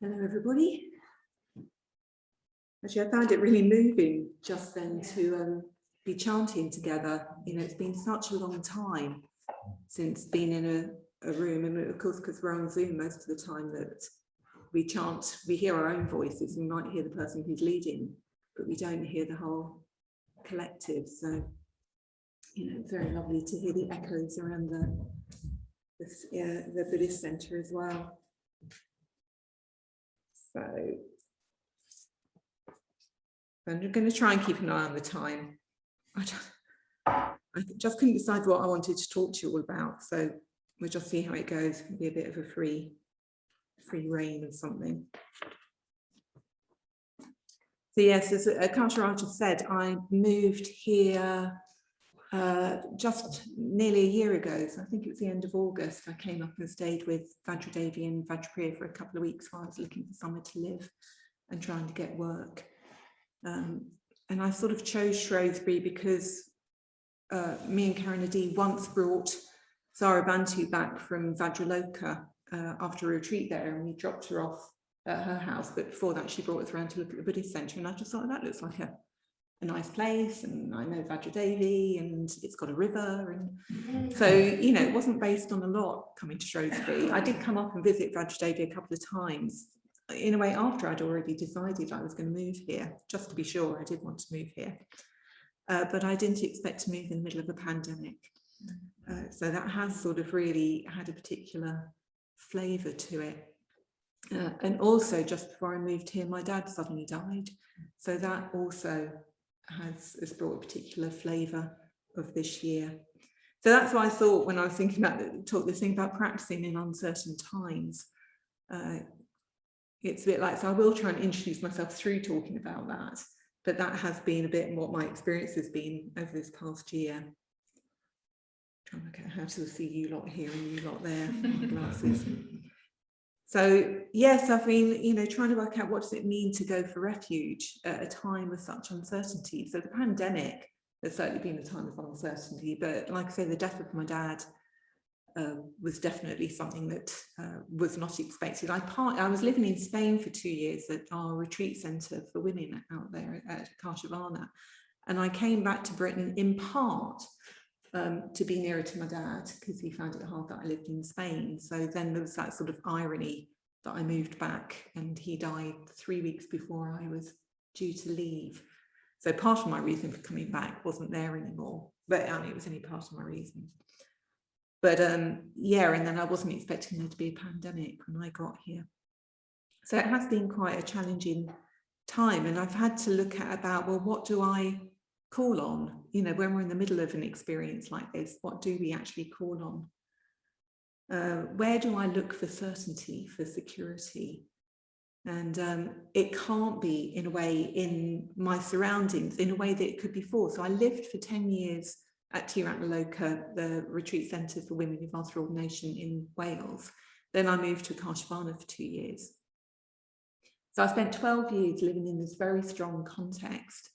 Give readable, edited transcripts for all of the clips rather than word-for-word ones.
Hello, everybody. Actually, I found it really moving just then to be chanting together. You know, it's been such a long time since being in a room, and of course, because we're on Zoom most of the time, that we chant, we hear our own voices. We might hear the person who's leading, but we don't hear the whole collective. So, you know, it's very lovely to hear the echoes around the Buddhist center as well. So I'm going to try and keep an eye on the time. I just couldn't decide what I wanted to talk to you all about, so we'll just see how it goes. It'll be a bit of a free reign of something. So yes, as Kasharaj just said, I moved here just nearly a year ago. So I think it was the end of August. I came up and stayed with Vajradevi and Vajrapriya for a couple of weeks while I was looking for somewhere to live and trying to get work. And I sort of chose Shrewsbury because me and Karanadi once brought Zara Bantu back from Vajraloka after a retreat there, and we dropped her off at her house. But before that, she brought us around to look at the Buddhist centre, and I just thought, that looks like a nice place, and I know Vajradevi, and it's got a river, and so, you know, it wasn't based on a lot coming to Shrewsbury. I did come up and visit Vajradevi a couple of times, in a way after I'd already decided I was going to move here, just to be sure I did want to move here. But I didn't expect to move in the middle of a pandemic. So that has sort of really had a particular flavour to it. And also, just before I moved here, my dad suddenly died. So that also has brought a particular flavour of this year. So that's why I thought, when I was thinking about this thing about practicing in uncertain times, it's a bit like, so I will try and introduce myself through talking about that, but that has been a bit what my experience has been over this past year. Trying to work out how to see you lot here and you lot there, my glasses. So yes, I've been, you know, trying to work out what does it mean to go for refuge at a time of such uncertainty. So the pandemic has certainly been a time of uncertainty, but like I say, the death of my dad was definitely something that was not expected. I was living in Spain for 2 years at our retreat centre for women out there at Carshavana, and I came back to Britain in part to be nearer to my dad, because he found it hard that I lived in Spain. So then there was that sort of irony that I moved back, and he died 3 weeks before I was due to leave. So part of my reason for coming back wasn't there anymore, but I mean, it was only part of my reason. But yeah, and then I wasn't expecting there to be a pandemic when I got here. So it has been quite a challenging time, and I've had to look at about, well, what do I call on? You know, when we're in the middle of an experience like this, what do we actually call on? Where do I look for certainty, for security? And it can't be, in a way, in my surroundings, in a way that it could before. So I lived for 10 years at Tirantaloka, the retreat centre for women of Master Ordination in Wales. Then I moved to Carshavana for 2 years. So I spent 12 years living in this very strong context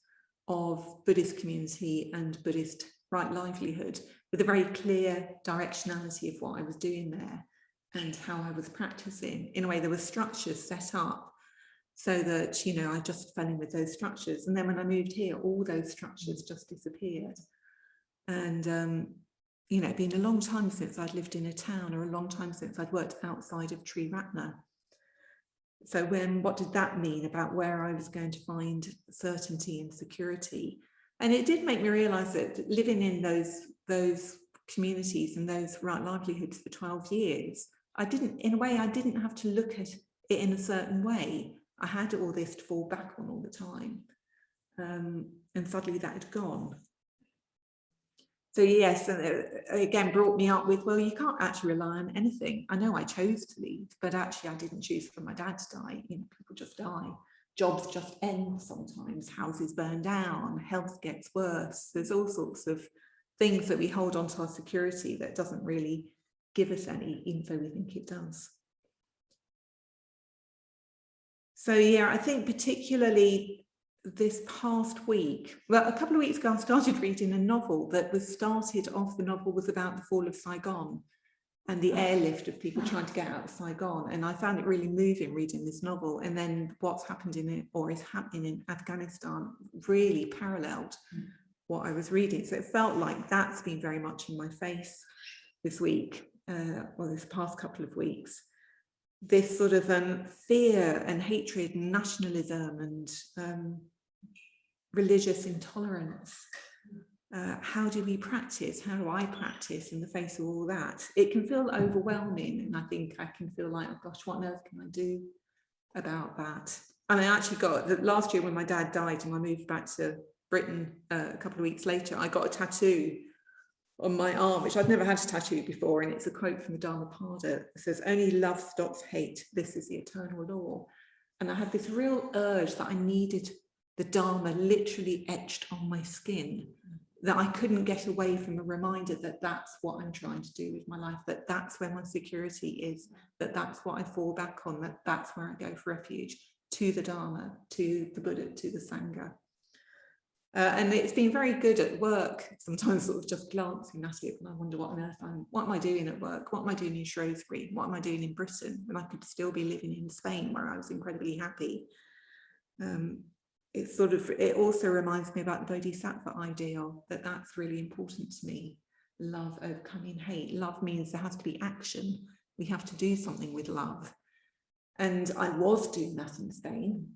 of Buddhist community and Buddhist right livelihood, with a very clear directionality of what I was doing there and how I was practicing. In a way, there were structures set up so that, you know, I just fell in with those structures. And then when I moved here, all those structures just disappeared. And, you know, it'd been a long time since I'd lived in a town, or a long time since I'd worked outside of Triratna. So what did that mean about where I was going to find certainty and security? And it did make me realise that living in those communities and those right livelihoods for 12 years, I didn't have to look at it in a certain way. I had all this to fall back on all the time. And suddenly that had gone. So yes, and it again brought me up with, well, you can't actually rely on anything. I know I chose to leave, but actually I didn't choose for my dad to die. You know, people just die. Jobs just end sometimes. Houses burn down. Health gets worse. There's all sorts of things that we hold on to our security that doesn't really give us any info we think it does. So yeah, I think particularly this past week, well, a couple of weeks ago, I started reading a novel that was started off, the novel was about the fall of Saigon. and the airlift of people trying to get out of Saigon. And I found it really moving reading this novel. And then what's happened in it, or is happening in Afghanistan, really paralleled what I was reading. So it felt like that's been very much in my face this week, or this past couple of weeks. This sort of fear and hatred and nationalism and religious intolerance. How do we practice? How do I practice in the face of all that? It can feel overwhelming, and I think I can feel like, oh gosh, what on earth can I do about that? And I actually got, last year when my dad died and I moved back to Britain a couple of weeks later, I got a tattoo on my arm, which I'd never had a tattoo before, and it's a quote from the Dharmapada. It says, "Only love stops hate. This is the eternal law." And I had this real urge that I needed the Dharma literally etched on my skin, that I couldn't get away from a reminder that that's what I'm trying to do with my life, that that's where my security is, that that's what I fall back on, that that's where I go for refuge, to the Dharma, to the Buddha, to the Sangha. And it's been very good at work, sometimes sort of just glancing at it, and I wonder what on earth what am I doing at work? What am I doing in Shrewsbury? What am I doing in Britain when I could still be living in Spain, where I was incredibly happy? It also reminds me about the Bodhisattva ideal, that that's really important to me. Love overcoming hate. Love means there has to be action. We have to do something with love. And I was doing that in Spain,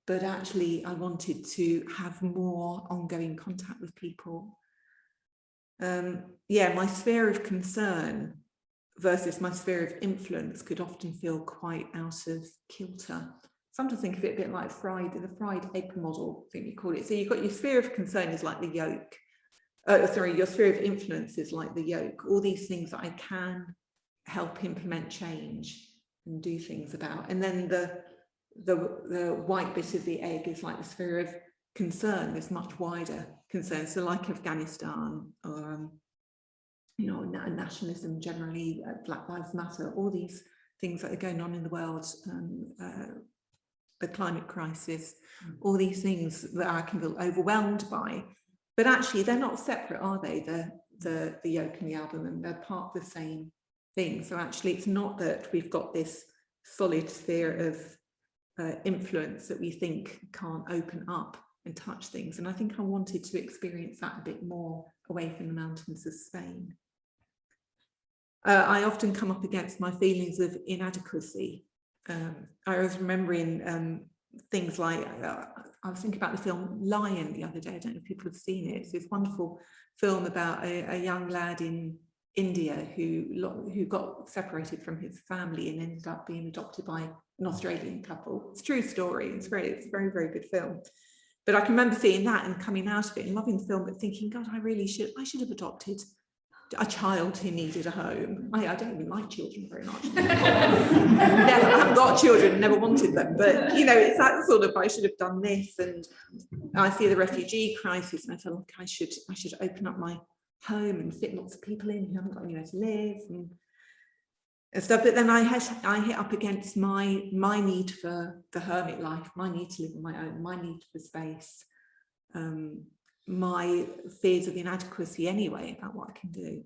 but actually I wanted to have more ongoing contact with people. My sphere of concern versus my sphere of influence could often feel quite out of kilter. Sometimes think of it a bit like the fried egg model, I think you call it. So you've got your sphere of concern is like the yolk. Your sphere of influence is like the yolk. All these things that I can help implement change and do things about. And then the white bit of the egg is like the sphere of concern, this much wider concern. So like Afghanistan, or nationalism generally, Black Lives Matter, all these things that are going on in the world, the climate crisis, all these things that I can feel overwhelmed by. But actually they're not separate, are they? The yolk and the albumen, they're part of the same thing. So actually it's not that we've got this solid sphere of influence that we think can't open up and touch things. And I think I wanted to experience that a bit more away from the mountains of Spain. I often come up against my feelings of inadequacy. I was remembering things like, I was thinking about the film Lion the other day. I don't know if people have seen it. It's this wonderful film about a young lad in India who got separated from his family and ended up being adopted by an Australian couple. It's a true story. It's a very, very good film. But I can remember seeing that and coming out of it and loving the film, but thinking, God, I should have adopted a child who needed a home. I don't even like children very much. I haven't got children, never wanted them, but it's that sort of, I should have done this. And I see the refugee crisis and I feel like I should open up my home and fit lots of people in who haven't got anywhere to live and stuff. But then I hit up against my need for the hermit life, my need to live on my own, my need for space, my fears of inadequacy anyway about what I can do.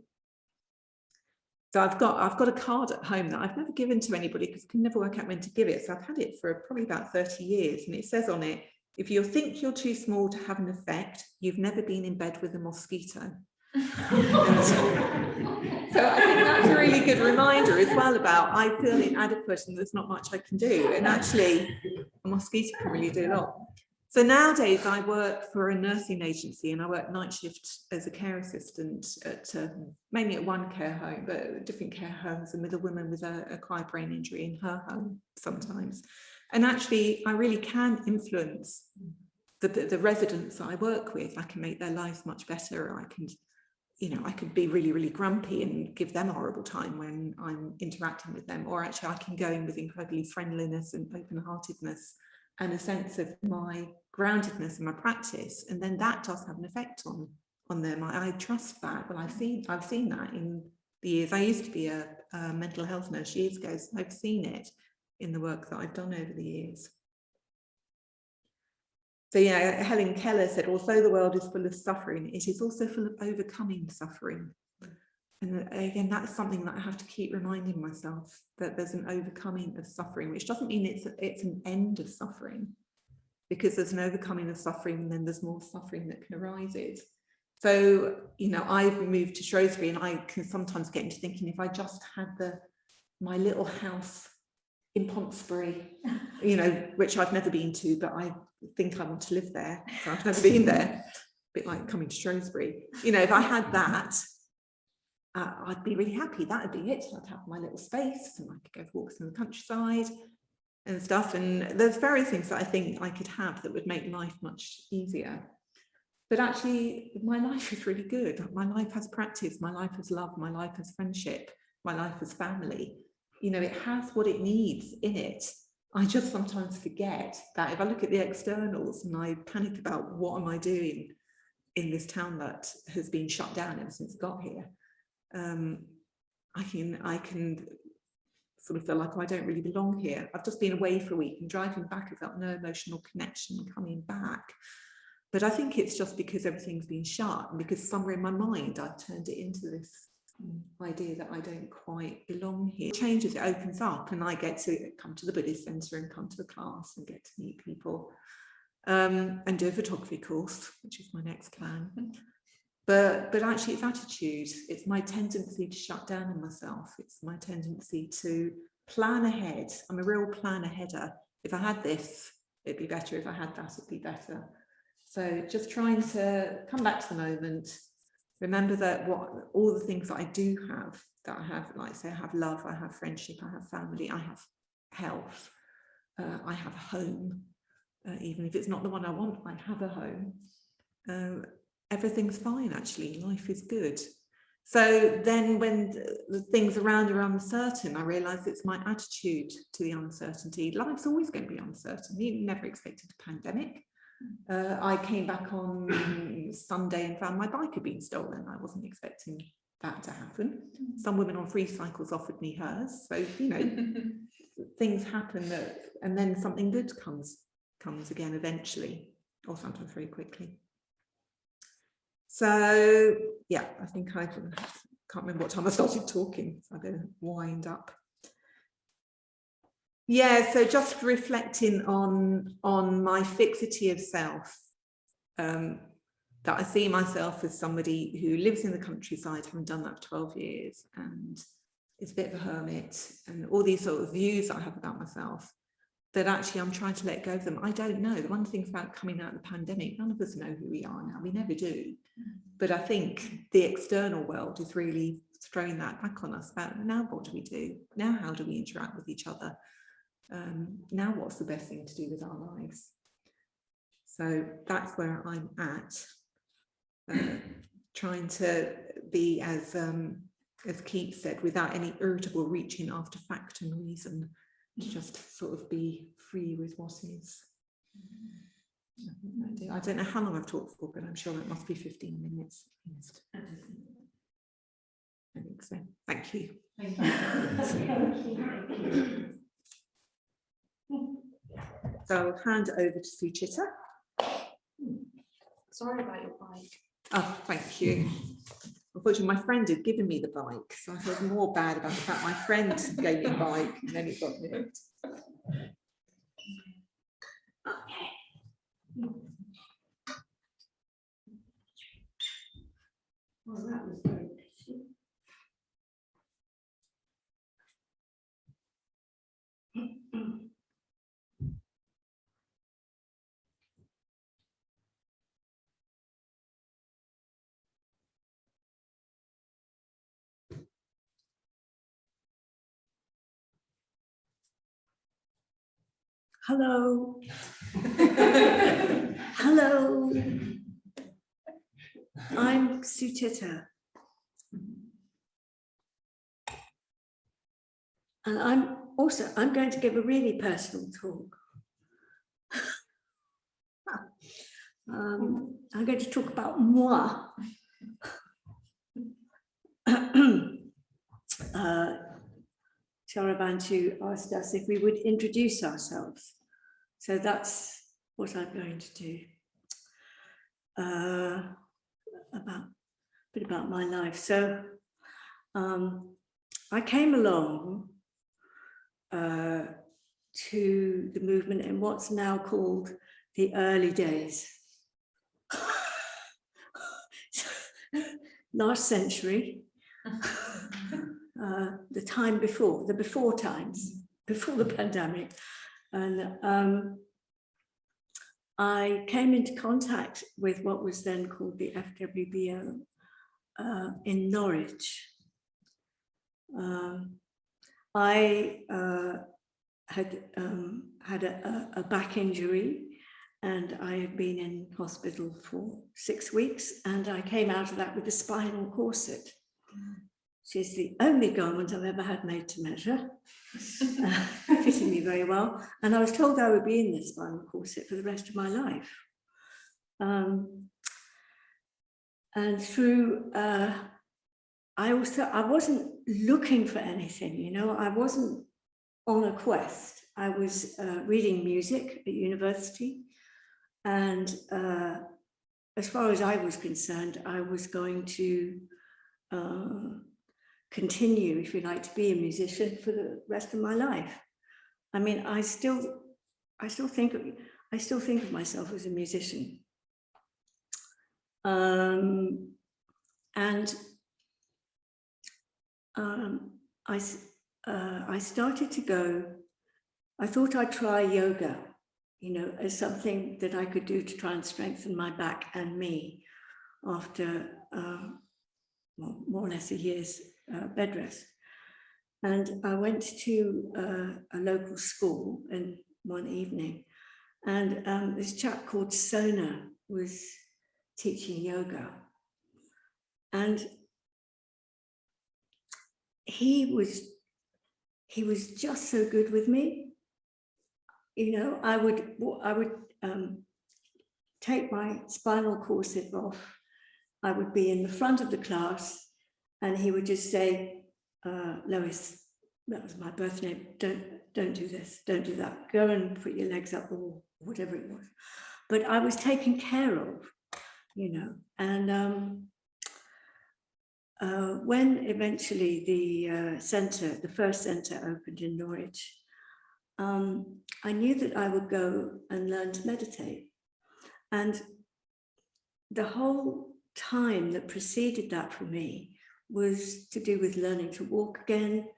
So I've got a card at home that I've never given to anybody because I can never work out when to give it. So I've had it for probably about 30 years, and it says on it, if you think you're too small to have an effect, you've never been in bed with a mosquito. So I think that's a really good reminder as well about I feel inadequate and there's not much I can do, and actually a mosquito can really do a lot. So nowadays I work for a nursing agency and I work night shift as a care assistant at mainly at one care home, but different care homes, and with a woman with a acquired brain injury in her home sometimes. And actually I really can influence the residents I work with. I can make their lives much better. I could be really, really grumpy and give them a horrible time when I'm interacting with them, or actually I can go in with incredibly friendliness and open-heartedness and a sense of my groundedness in my practice, and then that does have an effect on them. I trust that. Well, I've seen that in the years. I used to be a mental health nurse years ago, so I've seen it in the work that I've done over the years. So yeah, Helen Keller said, although the world is full of suffering, it is also full of overcoming suffering. And again, that's something that I have to keep reminding myself, that there's an overcoming of suffering, which doesn't mean it's an end of suffering, because there's an overcoming of suffering and then there's more suffering that can arise. So, you know, I've moved to Shrewsbury, and I can sometimes get into thinking, if I just had my little house in Pontesbury, you know, which I've never been to, but I think I want to live there. So I've never been there, a bit like coming to Shrewsbury. You know, if I had that, I'd be really happy. That would be it. I'd have my little space and I could go for walks in the countryside and stuff. And there's various things that I think I could have that would make life much easier. But actually, my life is really good. My life has practice, my life has love, my life has friendship, my life has family. You know, it has what it needs in it. I just sometimes forget that if I look at the externals and I panic about what am I doing in this town that has been shut down ever since I got here, I can sort of feel like, oh, I don't really belong here. I've just been away for a week, and driving back, I felt no emotional connection coming back. But I think it's just because everything's been shut, and because somewhere in my mind I've turned it into this idea that I don't quite belong here. It changes, it opens up, and I get to come to the Buddhist Centre and come to a class and get to meet people, and do a photography course, which is my next plan. But actually it's attitude. It's my tendency to shut down in myself. It's my tendency to plan ahead. I'm a real plan aheader. If I had this, it'd be better. If I had that, it'd be better. So just trying to come back to the moment, remember that all the things that I do have, that I have, like say I have love, I have friendship, I have family, I have health, I have a home, even if it's not the one I want, I have a home. Everything's fine, actually, life is good. So then when the things around are uncertain, I realise it's my attitude to the uncertainty. Life's always going to be uncertain. You never expected a pandemic. I came back on Sunday and found my bike had been stolen. I wasn't expecting that to happen. Some women on free cycles offered me hers. So, you know, things happen and then something good comes again eventually, or sometimes very quickly. So, yeah, I think I can't remember what time I started talking, so I'm going to wind up. Yeah, so just reflecting on my fixity of self, that I see myself as somebody who lives in the countryside, having done that for 12 years, and is a bit of a hermit, and all these sort of views that I have about myself, that actually I'm trying to let go of them. I don't know. The one thing about coming out of the pandemic, none of us know who we are now. We never do. But I think the external world is really throwing that back on us about, now what do we do? Now how do we interact with each other? Now what's the best thing to do with our lives? So that's where I'm at, trying to be, as Keith said, without any irritable reaching after fact and reason, to just sort of be free with what is. I don't know how long I've talked for, but I'm sure it must be 15 minutes. I think so. Thank you. Thank you. So I'll hand over to Suchita. Sorry about your bike. Oh, thank you. Unfortunately, my friend had given me the bike, so I felt more bad about the fact my friend gave me a bike and then it got nicked. Okay. Well, that was very pity. Hello. Hello. I'm Succitta. And I'm going to give a really personal talk. I'm going to talk about moi. Charabantu asked us if we would introduce ourselves. So that's what I'm going to do. A bit about my life. So I came along to the movement in what's now called the early days. Last century, the time before, the before times, before the pandemic. And I came into contact with what was then called the FWBO in Norwich. I had had a back injury, and I had been in hospital for 6 weeks, and I came out of that with a spinal corset, which is the only garment I've ever had made to measure, fitting me very well. And I was told I would be in this spinal corset for the rest of my life. And through, I wasn't looking for anything, you know, I wasn't on a quest. I was reading music at university, and as far as I was concerned, I was going to continue, if you like, to be a musician for the rest of my life. I mean, I still think of myself as a musician. I started to go, I thought I'd try yoga, you know, as something that I could do to try and strengthen my back and me after well, more or less a year's bed rest. And I went to a local school in one evening, and this chap called Sona was teaching yoga. And he was just so good with me. You know, I would take my spinal corset off. I would be in the front of the class, and he would just say, Lois, that was my birth name, don't do this, don't do that. Go and put your legs up, or whatever it was. But I was taken care of, you know. And when eventually the first centre opened in Norwich, I knew that I would go and learn to meditate. And the whole time that preceded that for me was to do with learning to walk again.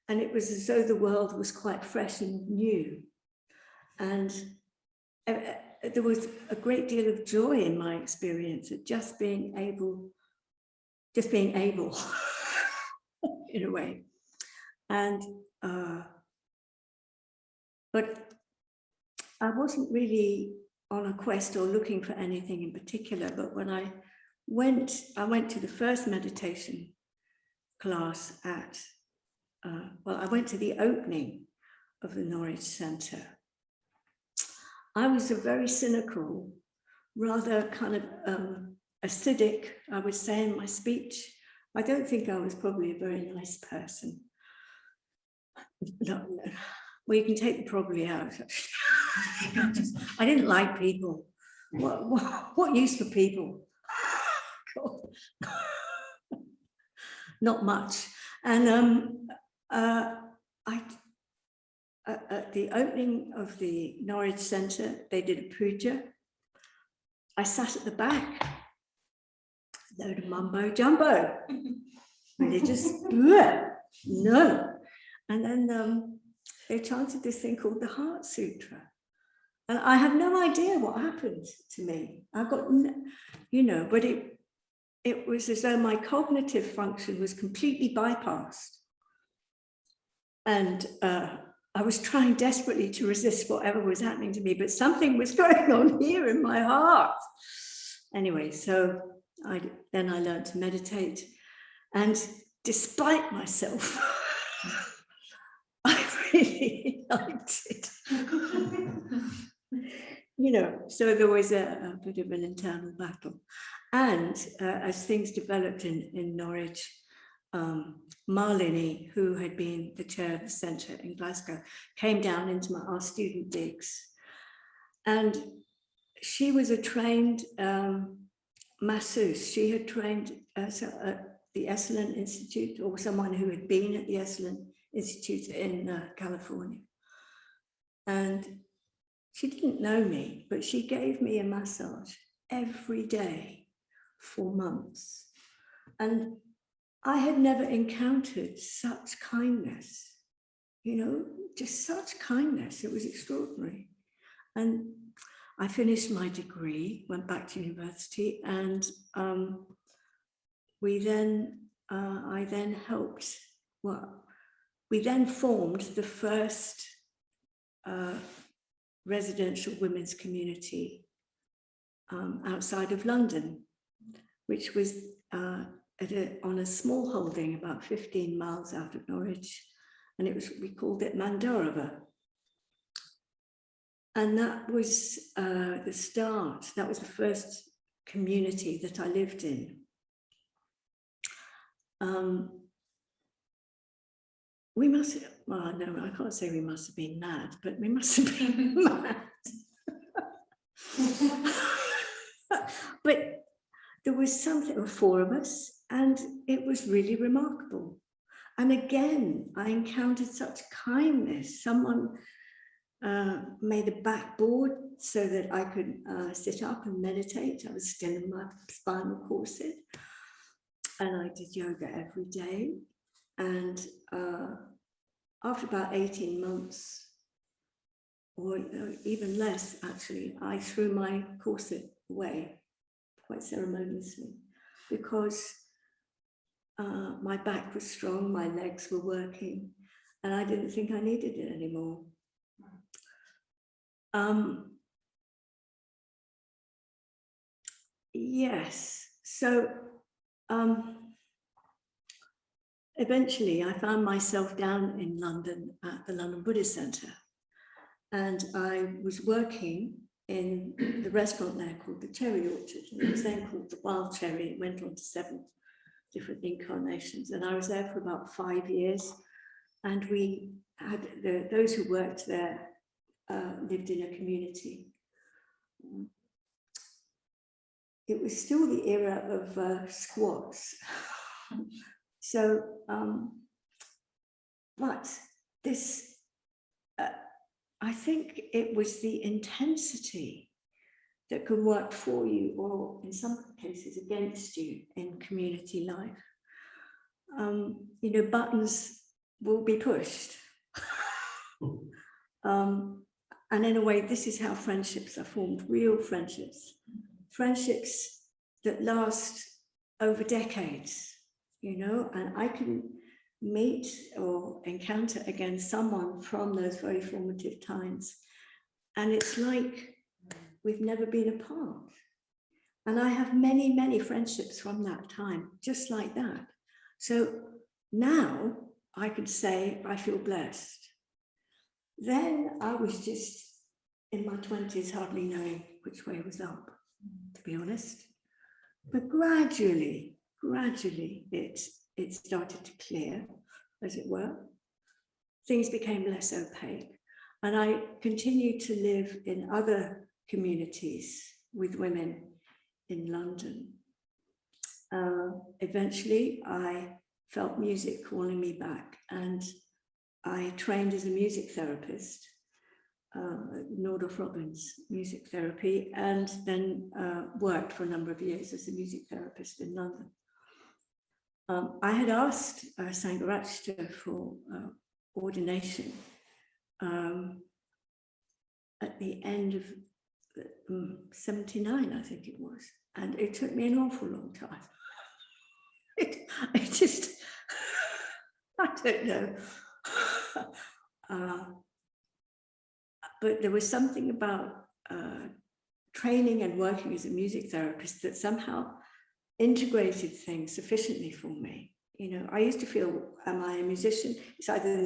And it was as though the world was quite fresh and new. And there was a great deal of joy in my experience at just being able in a way. And but I wasn't really on a quest or looking for anything in particular. But when I went to the first meditation class at, well, I went to the opening of the Norwich Centre. I was a very cynical, rather kind of acidic, I would say in my speech. I don't think I was probably a very nice person. No. Well, you can take the probably out. I didn't like people. What use for people? Not much. And at the opening of the Norwich Centre, they did a puja. I sat at the back. Load of mumbo jumbo. Religious, no. And then they chanted this thing called the Heart Sutra. And I have no idea what happened to me. I've got, you know, but it was as though my cognitive function was completely bypassed. And I was trying desperately to resist whatever was happening to me, but something was going on here in my heart. Anyway, so then I learned to meditate. And despite myself, I really liked it. You know, so there was a bit of an internal battle. And as things developed in Norwich, Marlini, who had been the chair of the centre in Glasgow, came down into our student digs. And she was a trained masseuse. She had trained the Esalen Institute, or someone who had been at the Esalen Institute in California. And she didn't know me, but she gave me a massage every day for months. And I had never encountered such kindness, you know, just such kindness. It was extraordinary. And I finished my degree, went back to university, and we then formed the first residential women's community outside of London, which was on a small holding about 15 miles out of Norwich, and we called it Mandorova. And that was the start. That was the first community that I lived in. We must, well, no, I can't say we must have been mad, but we must have been mad. But there was something, 4 of us, and it was really remarkable. And again, I encountered such kindness. Someone made a backboard so that I could sit up and meditate. I was still in my spinal corset, and I did yoga every day. And after about 18 months, or even less, actually, I threw my corset away quite ceremoniously, because my back was strong, my legs were working, and I didn't think I needed it anymore. Yes, so eventually I found myself down in London at the London Buddhist Centre, and I was working in the restaurant there called the Cherry Orchard, and it was then called the Wild Cherry. It went on to 7 different incarnations, and I was there for about 5 years, and we had those who worked there lived in a community. It was still the era of squats. So, but this, I think it was the intensity that can work for you, or in some cases against you, in community life. You know, buttons will be pushed. And in a way, this is how friendships are formed, real friendships. Friendships that last over decades, you know, and I can meet or encounter again someone from those very formative times, and it's like we've never been apart. And I have many, many friendships from that time, just like that. So now I could say I feel blessed. Then I was just in my 20s, hardly knowing which way was up, to be honest. But gradually, it started to clear, as it were. Things became less opaque. And I continued to live in other communities with women in London. Eventually, I felt music calling me back, and I trained as a music therapist, Nordoff Robbins music therapy, and then worked for a number of years as a music therapist in London. I had asked Sangha for ordination at the end of 79, I think it was, and it took me an awful long time. I just, I don't know. But there was something about training and working as a music therapist that somehow integrated things sufficiently for me. You know, I used to feel, am I a musician? It's either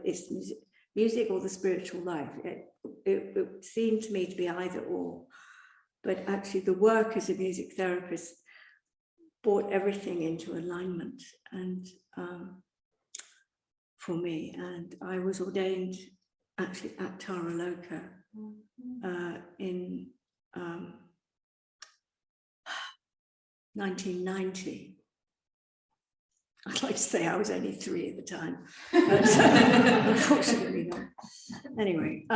it's music or the spiritual life. It seemed to me to be either or. But actually the work as a music therapist brought everything into alignment, and for me, and I was ordained actually at Tara Loka in 1990. I'd like to say I was only 3 at the time, but unfortunately not. Anyway,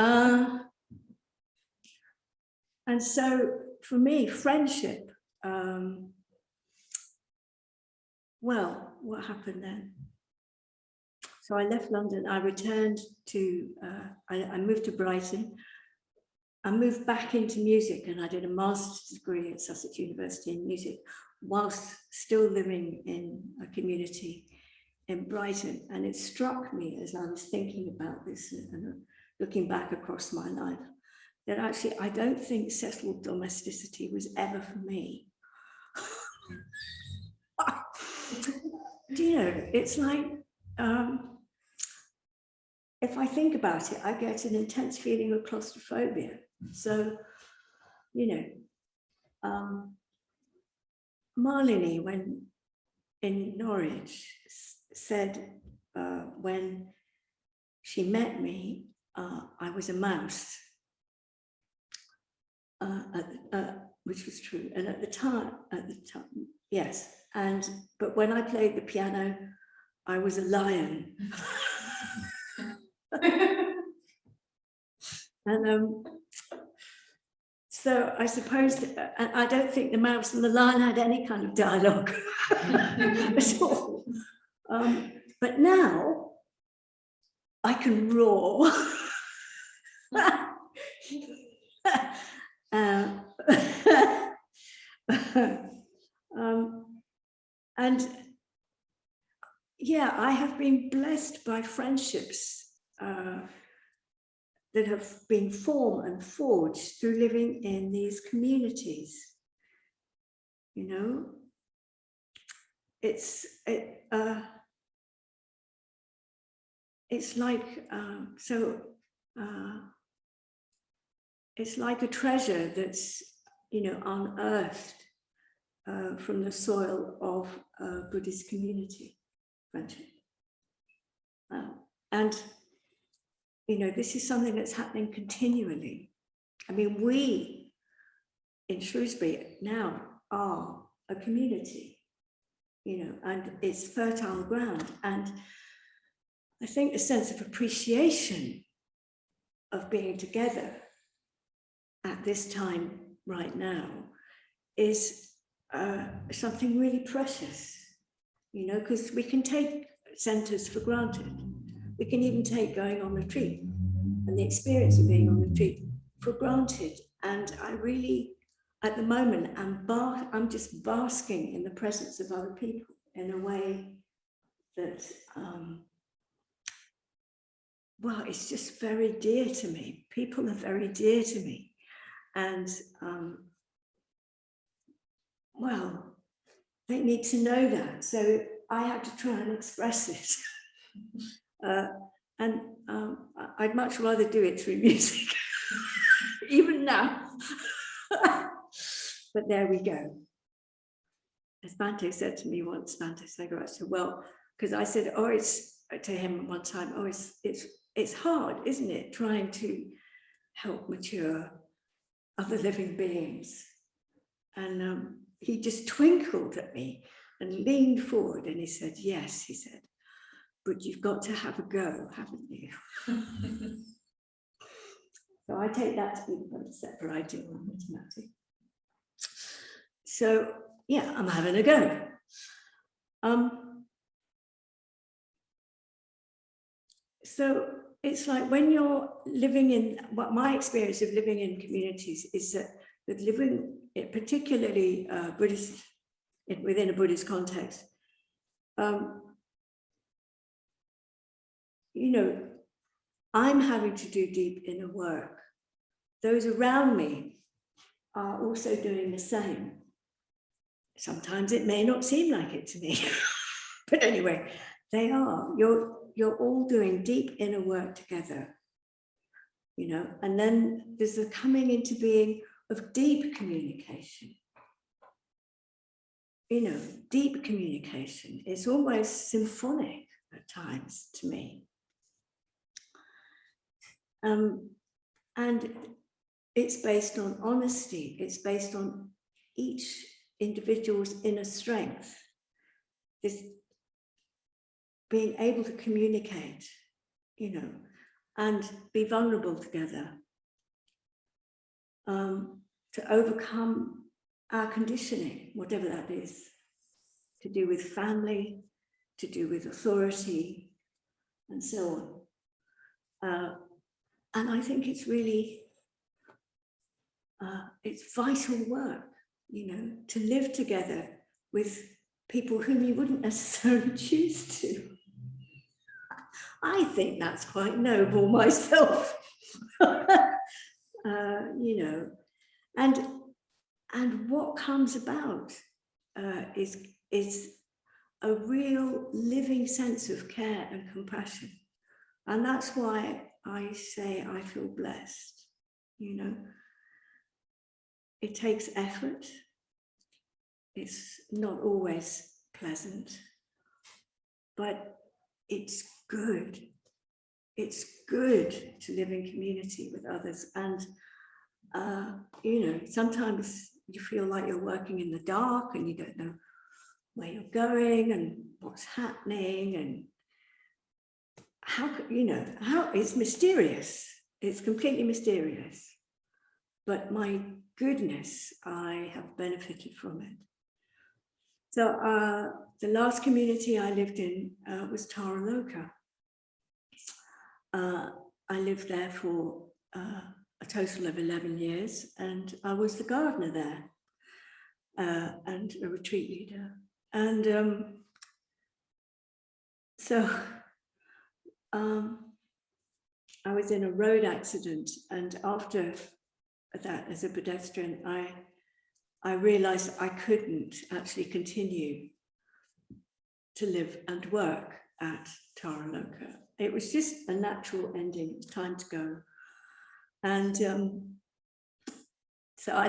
and so for me, friendship, well, what happened then? So I left London, I returned to, I moved to Brighton. I moved back into music and I did a master's degree at Sussex University in music whilst still living in a community in Brighton. And it struck me as I was thinking about this and looking back across my life, that actually I don't think settled domesticity was ever for me. Do you know, it's like, if I think about it, I get an intense feeling of claustrophobia. So, you know, Marlene, when in Norwich, said when she met me, I was a mouse, which was true. And at the time, yes. But when I played the piano, I was a lion. And so I suppose that, I don't think the mouse and the lion had any kind of dialogue at all. But now I can roar. And yeah, I have been blessed by friendships that have been formed and forged through living in these communities. You know, it's like it's like a treasure that's, you know, unearthed from the soil of a Buddhist community friendship. And you know, this is something that's happening continually. I mean, we in Shrewsbury now are a community, you know, and it's fertile ground. And I think a sense of appreciation of being together at this time right now is something really precious, you know, because we can take centres for granted. We can even take going on retreat and the experience of being on retreat for granted. And I really, at the moment, I'm just basking in the presence of other people in a way that, well, it's just very dear to me. People are very dear to me. And, well, they need to know that. So I had to try and express it. I'd much rather do it through music, even now. But there we go. As Bante said to me once, Bante Sagaraj said, well, because I said, oh, it's to him one time, oh, it's hard, isn't it, trying to help mature other living beings. And he just twinkled at me and leaned forward and he said, yes, he said, but you've got to have a go, haven't you? So I take that to be the concept for ideal Amritamati. So yeah, I'm having a go. So it's like when you're living in, what my experience of living in communities is that living, particularly Buddhist, within a Buddhist context, you know, I'm having to do deep inner work. Those around me are also doing the same. Sometimes it may not seem like it to me, but anyway, they are. You're all doing deep inner work together, you know, and then there's a coming into being of deep communication. You know, deep communication. It's almost symphonic at times to me. And it's based on honesty. It's based on each individual's inner strength. being able to communicate, you know, and be vulnerable together, to overcome our conditioning, whatever that is, to do with family, to do with authority, and so on. And I think it's really, it's vital work, you know, to live together with people whom you wouldn't necessarily choose to. I think that's quite noble myself, you know, and what comes about is a real living sense of care and compassion. And that's why I say I feel blessed, you know. It takes effort. It's not always pleasant, but it's good. It's good to live in community with others. And, you know, sometimes you feel like you're working in the dark and you don't know where you're going and what's happening and how, you know, how it's mysterious. It's completely mysterious. But my goodness, I have benefited from it. So the last community I lived in was Taraloka. I lived there for a total of 11 years, and I was the gardener there and a retreat leader. And so I was in a road accident, and after that, as a pedestrian, I realized I couldn't actually continue to live and work at Taraloka. It was just a natural ending, time to go. And so I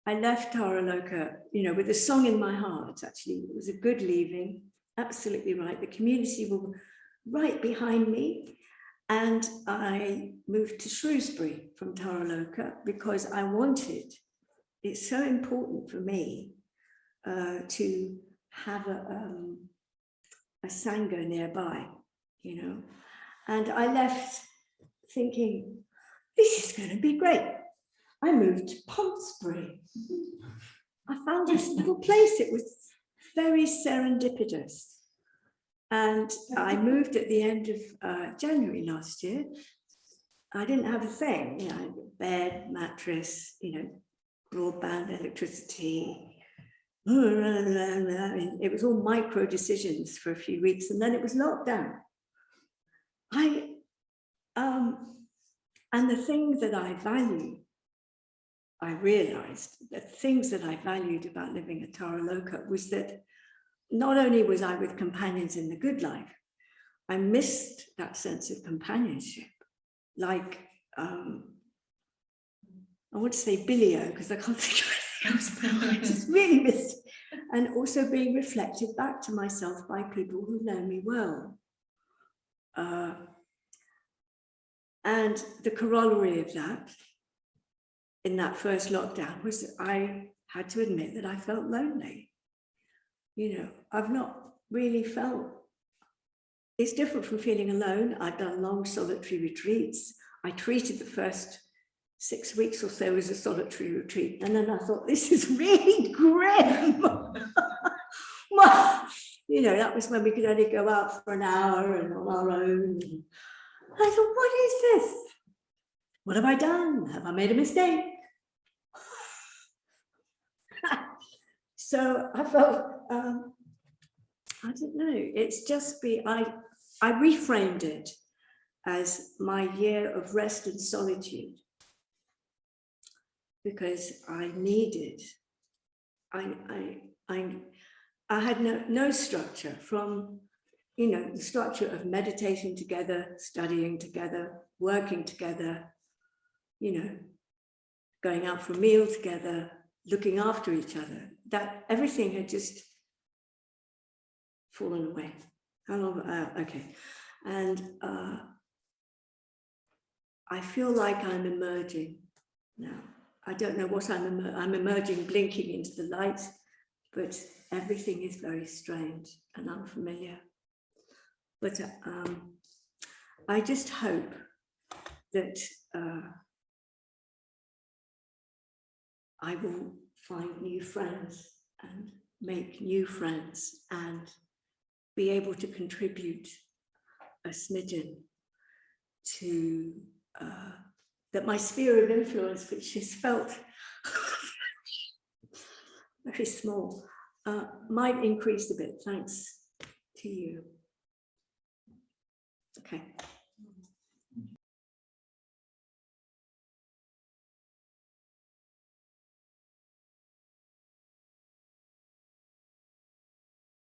left Taraloka, you know, with a song in my heart. Actually, it was a good leaving, absolutely right. The community were right behind me. And I moved to Shrewsbury from Taraloka because I wanted, it's so important for me to have a Sangha nearby, you know. And I left thinking, this is going to be great. I moved to Pontesbury. I found this little place. It was very serendipitous. And I moved at the end of January last year. I didn't have a thing, you know, bed, mattress, you know, broadband, electricity. It was all micro decisions for a few weeks, and then it was locked down. And the thing that I value, I realized the things that I valued about living at Taraloka was that not only was I with companions in the good life, I missed that sense of companionship. Like, I want to say bilio, because I can't think of anything else. I just really missed it. And also being reflected back to myself by people who know me well. And the corollary of that, in that first lockdown, was that I had to admit that I felt lonely. You know, I've not really felt, it's different from feeling alone. I've done long solitary retreats. I treated the first 6 weeks or so as a solitary retreat. And then I thought, this is really grim. Well, you know, that was when we could only go out for an hour and on our own. And I thought, what is this? What have I done? Have I made a mistake? So I felt, I don't know, it's just I reframed it as my year of rest and solitude, because I needed, I had no structure from, you know, the structure of meditating together, studying together, working together, you know, going out for a meal together, looking after each other. That everything had just fallen away. How long? Okay. And I feel like I'm emerging now. I don't know what I'm emerging, blinking into the light, but everything is very strange and unfamiliar. But I just hope that I will find new friends and make new friends and be able to contribute a smidgen to that my sphere of influence, which is felt very small, might increase a bit, thanks to you. Okay.